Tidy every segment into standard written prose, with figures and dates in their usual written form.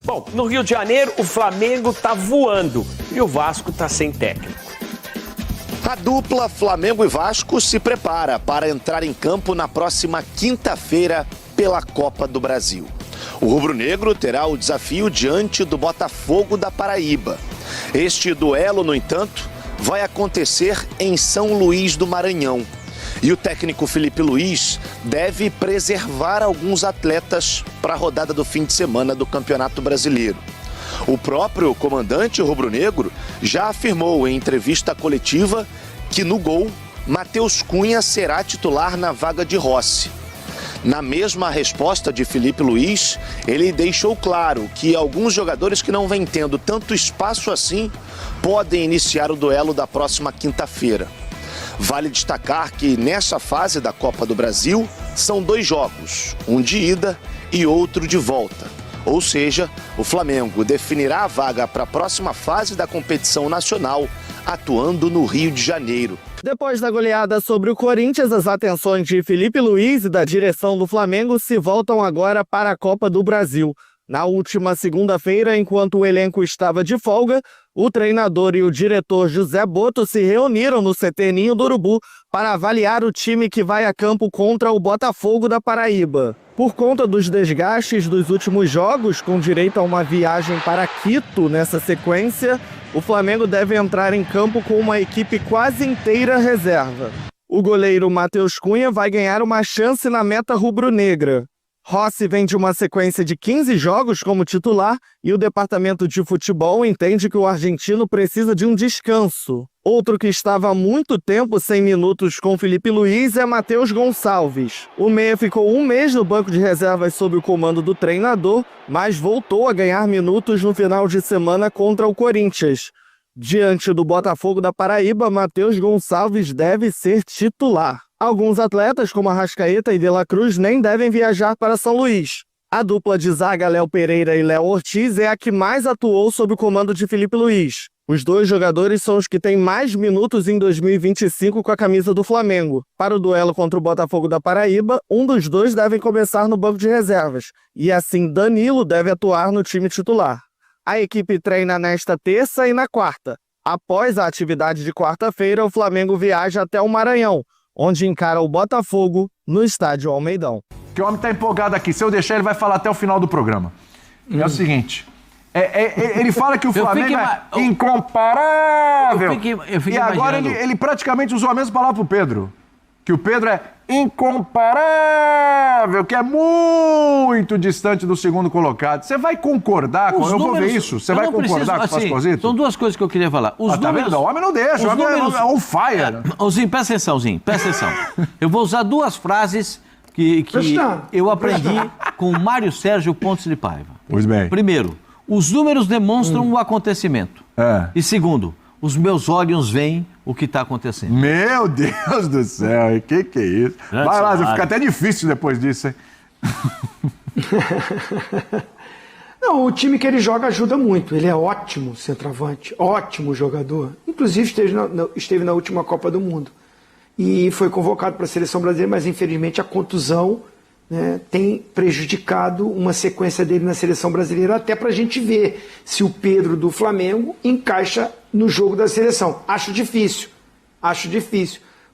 Bom, no Rio de Janeiro, o Flamengo tá voando e o Vasco tá sem técnico. A dupla Flamengo e Vasco se prepara para entrar em campo na próxima quinta-feira pela Copa do Brasil. O rubro-negro terá o desafio diante do Botafogo da Paraíba. Este duelo, no entanto, vai acontecer em São Luís do Maranhão. E o técnico Felipe Luiz deve preservar alguns atletas para a rodada do fim de semana do Campeonato Brasileiro. O próprio comandante rubro-negro já afirmou em entrevista coletiva que no gol, Matheus Cunha será titular na vaga de Rossi. Na mesma resposta de Felipe Luiz, ele deixou claro que alguns jogadores que não vêm tendo tanto espaço assim podem iniciar o duelo da próxima quinta-feira. Vale destacar que nessa fase da Copa do Brasil são 2 jogos, um de ida e outro de volta. Ou seja, o Flamengo definirá a vaga para a próxima fase da competição nacional, atuando no Rio de Janeiro. Depois da goleada sobre o Corinthians, as atenções de Felipe Luiz e da direção do Flamengo se voltam agora para a Copa do Brasil. Na última segunda-feira, enquanto o elenco estava de folga, o treinador e o diretor José Boto se reuniram no CT Ninho do Urubu para avaliar o time que vai a campo contra o Botafogo da Paraíba. Por conta dos desgastes dos últimos jogos, com direito a uma viagem para Quito nessa sequência, o Flamengo deve entrar em campo com uma equipe quase inteira reserva. O goleiro Matheus Cunha vai ganhar uma chance na meta rubro-negra. Rossi vem de uma sequência de 15 jogos como titular e o departamento de futebol entende que o argentino precisa de um descanso. Outro que estava há muito tempo sem minutos com Felipe Luiz é Matheus Gonçalves. O meia ficou um mês no banco de reservas sob o comando do treinador, mas voltou a ganhar minutos no final de semana contra o Corinthians. Diante do Botafogo da Paraíba, Matheus Gonçalves deve ser titular. Alguns atletas, como Arrascaeta e De La Cruz, nem devem viajar para São Luís. A dupla de zaga Léo Pereira e Léo Ortiz é a que mais atuou sob o comando de Felipe Luiz. Os 2 jogadores são os que têm mais minutos em 2025 com a camisa do Flamengo. Para o duelo contra o Botafogo da Paraíba, um dos 2 deve começar no banco de reservas, e assim Danilo deve atuar no time titular. A equipe treina nesta terça e na quarta. Após a atividade de quarta-feira, o Flamengo viaja até o Maranhão, onde encara o Botafogo no estádio Almeidão. Que o homem tá empolgado aqui. Se eu deixar, ele vai falar até o final do programa. É o seguinte, ele fala que o Flamengo é incomparável. E agora ele praticamente usou a mesma palavra pro Pedro. Que o Pedro é incomparável, que é muito distante do segundo colocado. Você vai concordar com... Eu vou ver isso. Você vai concordar com o Pascozito? São 2 coisas que eu queria falar. Tá vendo? O homem não deixa, o homem é on fire. Zinho, presta atenção, Zinho, presta atenção. Eu vou usar 2 frases que eu aprendi com o Mário Sérgio Pontes de Paiva. Pois bem. Primeiro, os números demonstram o acontecimento. E segundo, os meus olhos veem o que está acontecendo. Meu Deus do céu, que é isso? Vai lá, fica até difícil depois disso, hein? Não, o time que ele joga ajuda muito. Ele é ótimo centroavante, ótimo jogador. Inclusive esteve na última Copa do Mundo. E foi convocado para a Seleção Brasileira, mas infelizmente a contusão, né, tem prejudicado uma sequência dele na Seleção Brasileira, até para a gente ver se o Pedro do Flamengo encaixa no jogo da seleção. Acho difícil,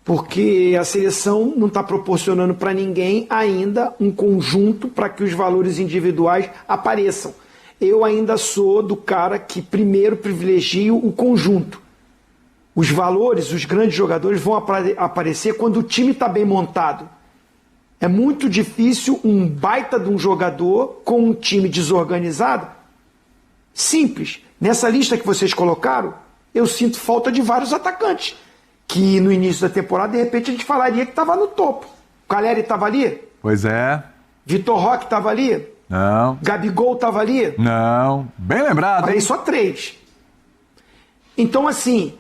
porque a seleção não está proporcionando para ninguém ainda um conjunto para que os valores individuais apareçam. Eu ainda sou do cara que primeiro privilegio o conjunto. Os valores, os grandes jogadores vão aparecer quando o time está bem montado. É muito difícil um baita de um jogador com um time desorganizado. Simples. Nessa lista que vocês colocaram, eu sinto falta de vários atacantes. Que no início da temporada, de repente, a gente falaria que estava no topo. Caleri estava ali? Pois é. Vitor Roque estava ali? Não. Gabigol estava ali? Não. Bem lembrado. Falei só 3. Então, assim,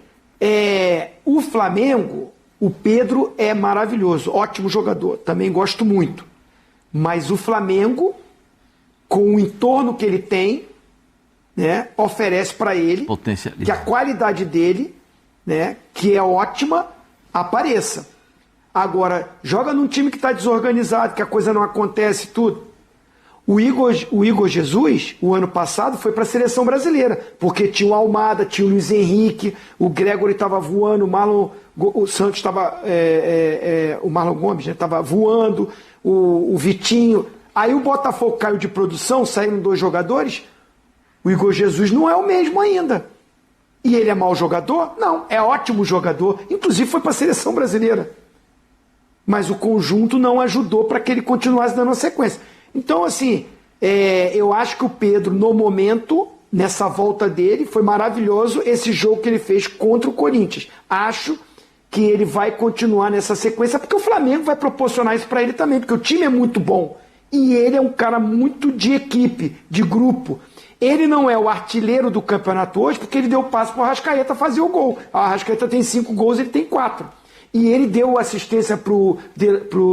o Flamengo, o Pedro é maravilhoso, ótimo jogador, também gosto muito. Mas o Flamengo, com o entorno que ele tem, né, oferece para ele que a qualidade dele, né, que é ótima, apareça. Agora, joga num time que está desorganizado, que a coisa não acontece, tudo. O Igor Jesus, o ano passado, foi para a seleção brasileira, porque tinha o Almada, tinha o Luiz Henrique, o Gregory estava voando, o Santos estava, o Marlon Gomes estava voando, o Vitinho. Aí o Botafogo caiu de produção, saíram 2 jogadores, o Igor Jesus não é o mesmo ainda. E ele é mau jogador? Não, é ótimo jogador, inclusive foi para a seleção brasileira. Mas o conjunto não ajudou para que ele continuasse dando a sequência. Então, assim, eu acho que o Pedro, no momento, nessa volta dele, foi maravilhoso esse jogo que ele fez contra o Corinthians. Acho que ele vai continuar nessa sequência, porque o Flamengo vai proporcionar isso para ele também, porque o time é muito bom. E ele é um cara muito de equipe, de grupo. Ele não é o artilheiro do campeonato hoje, porque ele deu o passe para o Arrascaeta fazer o gol. O Arrascaeta tem 5 gols, ele tem 4. E ele deu assistência para o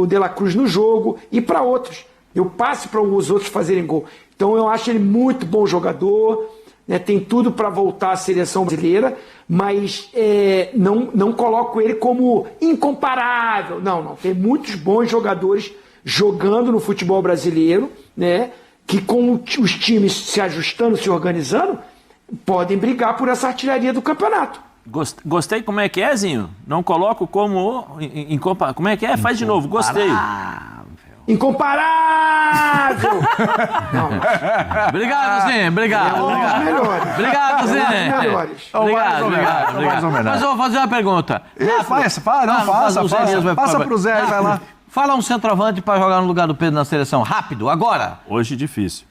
De La Cruz no jogo e para outros. Deu passe para os outros fazerem gol. Então eu acho ele muito bom jogador, né, tem tudo para voltar à seleção brasileira, mas não coloco ele como incomparável. Não. Tem muitos bons jogadores jogando no futebol brasileiro, né, que com os times se ajustando, se organizando, podem brigar por essa artilharia do campeonato. Gostei, como é que é, Zinho? Não coloco como... Como é que é? Faz de novo, gostei. Incomparável! Obrigado, Zinho. Obrigado. Obrigado, Zinho. Obrigado. Mas eu vou fazer uma pergunta. Faça pro Zé, vai lá. Fala um centroavante para jogar no lugar do Pedro na seleção. Rápido, agora. Hoje difícil.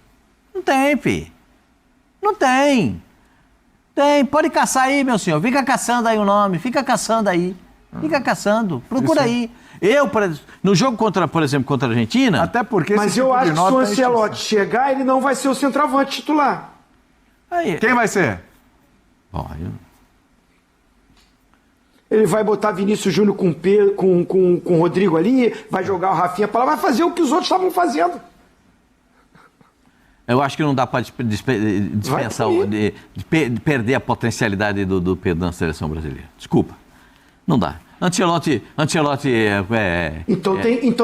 Não tem, fi. Não tem. Tem. Pode caçar aí, meu senhor. Fica caçando aí o nome. Fica caçando aí. Fica caçando. Procura aí. No jogo, por exemplo, contra a Argentina... Até porque... Mas eu acho que se o Ancelotti chegar, ele não vai ser o centroavante titular. Aí, quem vai ser? Ele vai botar Vinícius Júnior com o Rodrigo ali, vai jogar o Rafinha para lá, vai fazer o que os outros estavam fazendo. Eu acho que não dá para dispensar, de perder a potencialidade do Pedro na seleção brasileira. Desculpa. Não dá. Ancelotti Então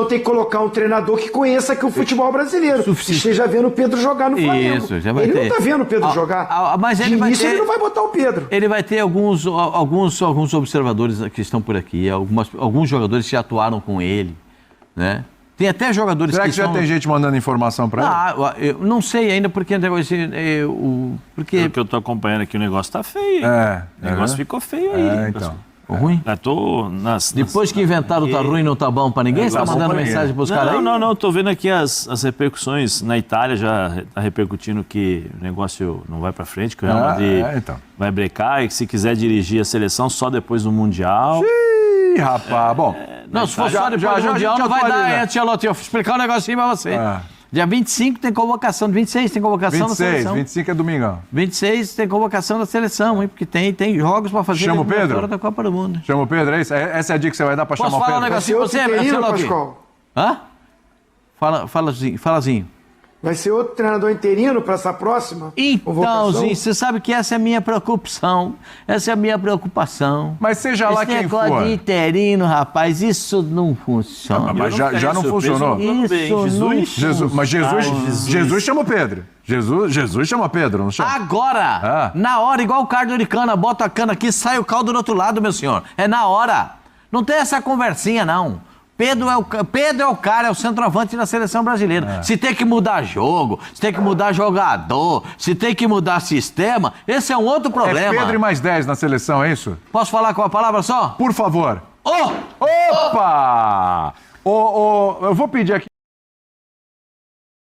tem que colocar um treinador que conheça aqui o futebol brasileiro. Esteja vendo o Pedro jogar no Flamengo. Isso, já vai ele ter. não está vendo o Pedro jogar. Mas ele ele não vai botar o Pedro. Ele vai ter alguns observadores que estão por aqui, alguns jogadores que atuaram com ele, né? Tem até jogadores Será que já tem gente mandando informação para ele? Eu não sei ainda, porque pelo que eu estou acompanhando aqui, o negócio está feio. O negócio ficou feio aí. Então. Ruim? Depois que inventaram tá ruim, não tá bom para ninguém? Você está mandando mensagem para os caras aí? Não. Estou vendo aqui as repercussões. Na Itália já está repercutindo que o negócio não vai para frente, que o Real Madrid vai brecar e que se quiser dirigir a seleção só depois do Mundial. Ih, rapaz, bom. Não, se for só depois do Mundial, não vai dar, Ancelotti. Eu vou explicar um negocinho para você. Dia 25 tem convocação, 26 tem convocação da seleção. 25 é domingão. 26 tem convocação da seleção, hein? Porque tem jogos para fazer Chama o Pedro? Fora da Copa do Mundo. Chama o Pedro, é isso? Essa é a dica que você vai dar para chamar o Pedro? Posso falar um negocinho pra você, Ancelotti? Hã? Falazinho. Vai ser outro treinador interino para essa próxima? Então, Zinho, você sabe que essa é a minha preocupação. Essa é a minha preocupação. Mas seja lá quem for. Esse negócio de interino, rapaz, isso não funciona. Mas já não funcionou. Mas Jesus chama o Pedro. Jesus chama Pedro, não chama? Agora, na hora, igual o cardo de cana, bota a cana aqui, sai o caldo do outro lado, meu senhor. É na hora. Não tem essa conversinha, não. Pedro é o cara, é o centroavante da seleção brasileira. Se tem que mudar jogo, se tem que mudar jogador, se tem que mudar sistema, esse é um outro problema. É Pedro e mais 10 na seleção, é isso? Posso falar com a palavra só? Por favor. Opa! Eu vou pedir aqui